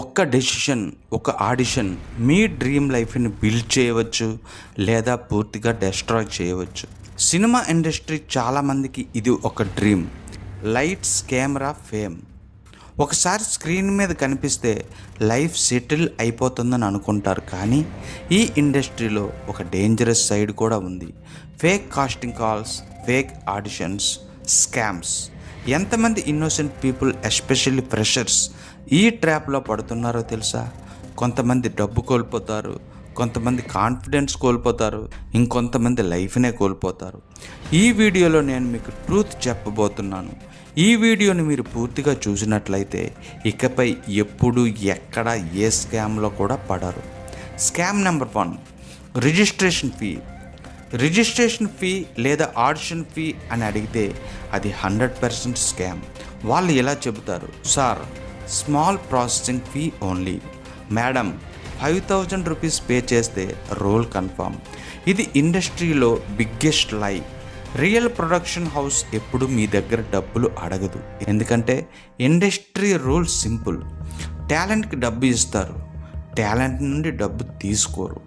ఒక్క డెసిషన్, ఒక ఆడిషన్ మీ డ్రీమ్ లైఫ్ని బిల్డ్ చేయవచ్చు లేదా పూర్తిగా డెస్ట్రాయ్ చేయవచ్చు. సినిమా ఇండస్ట్రీ చాలామందికి ఇది ఒక డ్రీమ్. Lights, camera, fame. ఒకసారి స్క్రీన్ మీద కనిపిస్తే లైఫ్ సెటిల్ అయిపోతుందని అనుకుంటారు. కానీ ఈ ఇండస్ట్రీలో ఒక డేంజరస్ సైడ్ కూడా ఉంది. Fake casting calls, fake auditions, scams. ఎంతమంది ఇన్నోసెంట్ పీపుల్, ఎస్పెషల్లీ ఫ్రెషర్స్ ఈ ట్రాప్లో పడుతున్నారో తెలుసా? కొంతమంది డబ్బు కోల్పోతారు, కొంతమంది కాన్ఫిడెన్స్ కోల్పోతారు, ఇంకొంతమంది లైఫ్నే కోల్పోతారు. ఈ వీడియోలో నేను మీకు ట్రూత్ చెప్పబోతున్నాను. ఈ వీడియోని మీరు పూర్తిగా చూసినట్లయితే ఇకపై ఎప్పుడు ఎక్కడ ఏ స్కామ్లో కూడా పడరు. స్కామ్ నెంబర్ 1, రిజిస్ట్రేషన్ ఫీ లేదా ఆడిషన్ ఫీ అని అడిగితే అది 100% స్కామ్. వాళ్ళు ఎలా చెబుతారు? Sir, small processing fee only. Madam, 5,000 rupees pay చేస్తే రోల్ కన్ఫర్మ్. ఇది ఇండస్ట్రీలో బిగ్గెస్ట్ లై. రియల్ ప్రొడక్షన్ హౌస్ ఎప్పుడు మీ దగ్గర డబ్బులు అడగదు. ఎందుకంటే ఇండస్ట్రీ రూల్ సింపుల్. టాలెంట్కి డబ్బు ఇస్తారు, టాలెంట్ నుండి డబ్బు తీసుకోరు.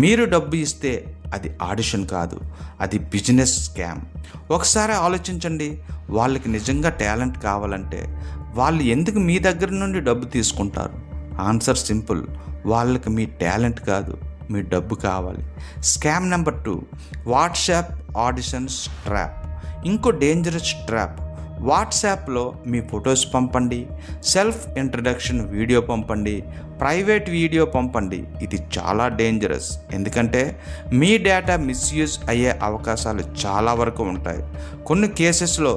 మీరు డబ్బు ఇస్తే అది ఆడిషన్ కాదు, అది బిజినెస్ స్కామ్. ఒకసారి ఆలోచించండి, వాళ్ళకి నిజంగా టాలెంట్ కావాలంటే వాళ్ళు ఎందుకు మీ దగ్గర నుండి డబ్బు తీసుకుంటారు? ఆన్సర్ సింపుల్, వాళ్ళకి మీ టాలెంట్ కాదు, మీ డబ్బు కావాలి. Scam number 2, WhatsApp auditions trap. ఇంకో డేంజరస్ ట్రాప్. వాట్సాప్లో మీ ఫొటోస్ పంపండి, సెల్ఫ్ ఇంట్రడక్షన్ వీడియో పంపండి, ప్రైవేట్ వీడియో పంపండి. ఇది చాలా డేంజరస్. ఎందుకంటే మీ డేటా మిస్యూజ్ అయ్యే అవకాశాలు చాలా వరకు ఉంటాయి. కొన్ని కేసెస్లో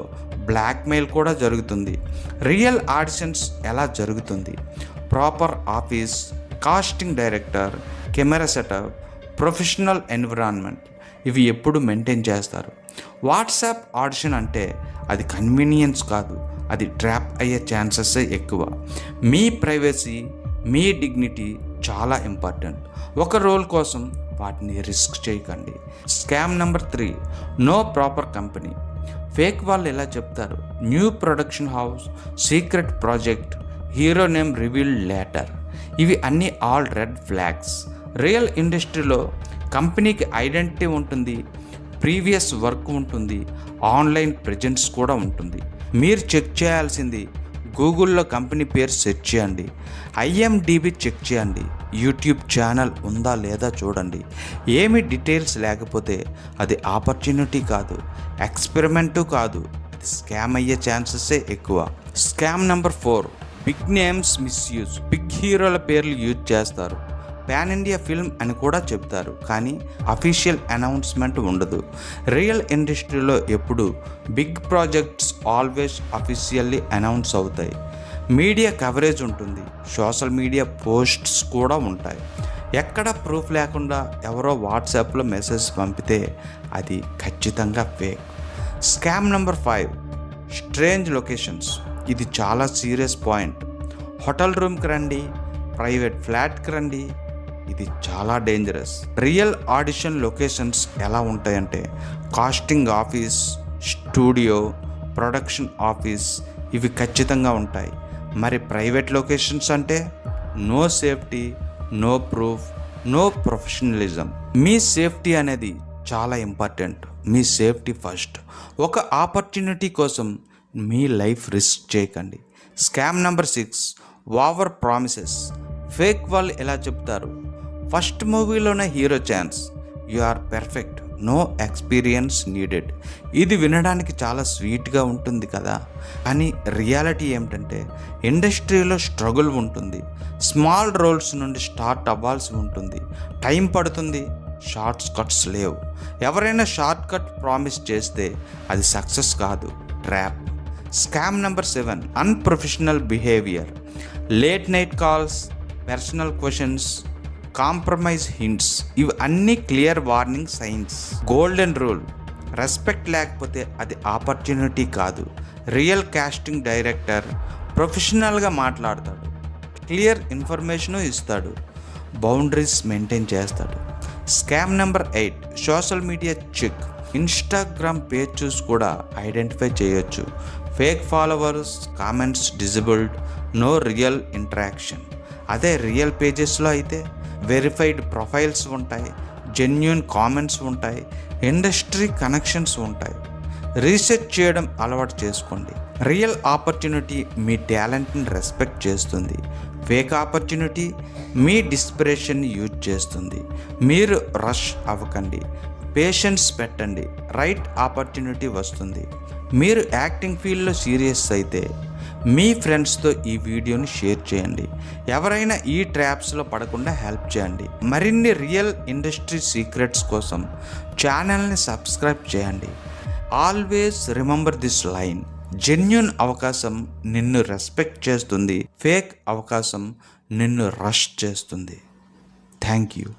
బ్లాక్మెయిల్ కూడా జరుగుతుంది. రియల్ ఆడిషన్స్ ఎలా జరుగుతుంది? Proper office, casting director, camera setup, professional environment ఇవి ఎప్పుడు మెయింటైన్ చేస్తారు. వాట్సాప్ ఆడిషన్ అంటే అది కన్వీనియన్స్ కాదు, అది ట్రాప్ అయ్యే ఛాన్సెస్ ఎక్కువ. మీ ప్రైవసీ, మీ డిగ్నిటీ చాలా ఇంపార్టెంట్. ఒక రోల్ కోసం వాటిని రిస్క్ చేయకండి. Scam number 3, no proper company. Fake వాళ్ళు ఎలా చెప్తారు? New production house, secret project, hero name revealed later. ఇవి అన్నీ ఆల్ రెడ్ ఫ్లాగ్స్. రియల్ ఇండస్ట్రీలో కంపెనీకి ఐడెంటిటీ ఉంటుంది, ప్రీవియస్ వర్క్ ఉంటుంది, ఆన్లైన్ ప్రెజెన్స్ కూడా ఉంటుంది. మీరు చెక్ చేయాల్సింది గూగుల్లో కంపెనీ పేరు సెర్చ్ చేయండి, IMDb చెక్ చేయండి, యూట్యూబ్ ఛానల్ ఉందా లేదా చూడండి. ఏమి డీటెయిల్స్ లేకపోతే అది ఆపర్చునిటీ కాదు, ఎక్స్పెరిమెంటు కాదు, అది స్కామ్ అయ్యే ఛాన్సెసే ఎక్కువ. Scam number 4, big names misuse. Big హీరోల పేర్లు యూజ్ చేస్తారు, పాన్ ఇండియా ఫిల్మ్ అని కూడా చెప్తారు, కానీ అఫీషియల్ అనౌన్స్మెంట్ ఉండదు. రియల్ ఇండస్ట్రీలో ఎప్పుడు big projects always officially announce అవుతాయి. మీడియా కవరేజ్ ఉంటుంది, సోషల్ మీడియా పోస్ట్స్ కూడా ఉంటాయి. ఎక్కడ ప్రూఫ్ లేకుండా ఎవరో వాట్సాప్లో మెసేజ్ పంపితే అది ఖచ్చితంగా fake. Scam number 5, strange locations. ఇది చాలా సీరియస్ పాయింట్. హోటల్ రూమ్కి రండి, ప్రైవేట్ ఫ్లాట్కి రండి, ఇది చాలా డేంజరస్. రియల్ ఆడిషన్ లొకేషన్స్ ఎలా ఉంటాయంటే casting office, studio, production office ఇవి ఖచ్చితంగా ఉంటాయి. మరి ప్రైవేట్ లొకేషన్స్ అంటే no safety, no proof, no professionalism. మీ సేఫ్టీ అనేది చాలా ఇంపార్టెంట్. మీ సేఫ్టీ ఫస్ట్. ఒక ఆపర్చునిటీ కోసం మీ లైఫ్ రిస్క్ చేయకండి. Scam number 6, over promises. Fake వాళ్ళు ఎలా చెప్తారు? ఫస్ట్ మూవీలోనే hero chance, you are perfect, no experience needed. ఇది వినడానికి చాలా స్వీట్గా ఉంటుంది కదా, కానీ రియాలిటీ ఏమిటంటే ఇండస్ట్రీలో స్ట్రగుల్ ఉంటుంది. స్మాల్ రోల్స్ నుండి స్టార్ట్ అవ్వాల్సి ఉంటుంది, టైం పడుతుంది, షార్ట్స్ కట్స్ లేవు. ఎవరైనా షార్ట్ కట్ ప్రామిస్ చేస్తే అది సక్సెస్ కాదు, trap. Scam number 7, unprofessional behaviour. Late night calls, personal questions, compromise hints ఇవి అన్నీ clear warning signs. Golden rule, respect లేకపోతే అది ఆపర్చునిటీ కాదు. రియల్ కాస్టింగ్ డైరెక్టర్ ప్రొఫెషనల్గా మాట్లాడతాడు, క్లియర్ ఇన్ఫర్మేషను ఇస్తాడు, బౌండరీస్ మెయింటైన్ చేస్తాడు. Scam number 8, social media check. Instagram page చూసి కూడా ఐడెంటిఫై చేయొచ్చు. Fake followers, comments disabled, no real interaction. అదే రియల్ పేజెస్లో అయితే వెరిఫైడ్ ప్రొఫైల్స్ ఉంటాయి, జెన్యూన్ కామెంట్స్ ఉంటాయి, ఇండస్ట్రీ కనెక్షన్స్ ఉంటాయి. రీసెర్చ్ చేయడం అలవాటు చేసుకోండి. రియల్ ఆపర్చునిటీ మీ టాలెంట్ని రెస్పెక్ట్ చేస్తుంది. ఫేక్ ఆపర్చునిటీ మీ డిస్పిరేషన్ని యూజ్ చేస్తుంది. మీరు రష్ అవ్వకండి, పేషెన్స్ పెట్టండి, రైట్ ఆపర్చునిటీ వస్తుంది. మీరు యాక్టింగ్ ఫీల్డ్లో సీరియస్ అయితే మీ ఫ్రెండ్స్తో ఈ వీడియోని షేర్ చేయండి. ఎవరైనా ఈ ట్రాప్స్లో పడకుండా హెల్ప్ చేయండి. మరిన్ని రియల్ ఇండస్ట్రీ సీక్రెట్స్ కోసం ఛానల్ని సబ్స్క్రైబ్ చేయండి. Always remember this line: genuine అవకాశం నిన్ను రెస్పెక్ట్ చేస్తుంది, ఫేక్ అవకాశం నిన్ను రష్ చేస్తుంది. Thank you.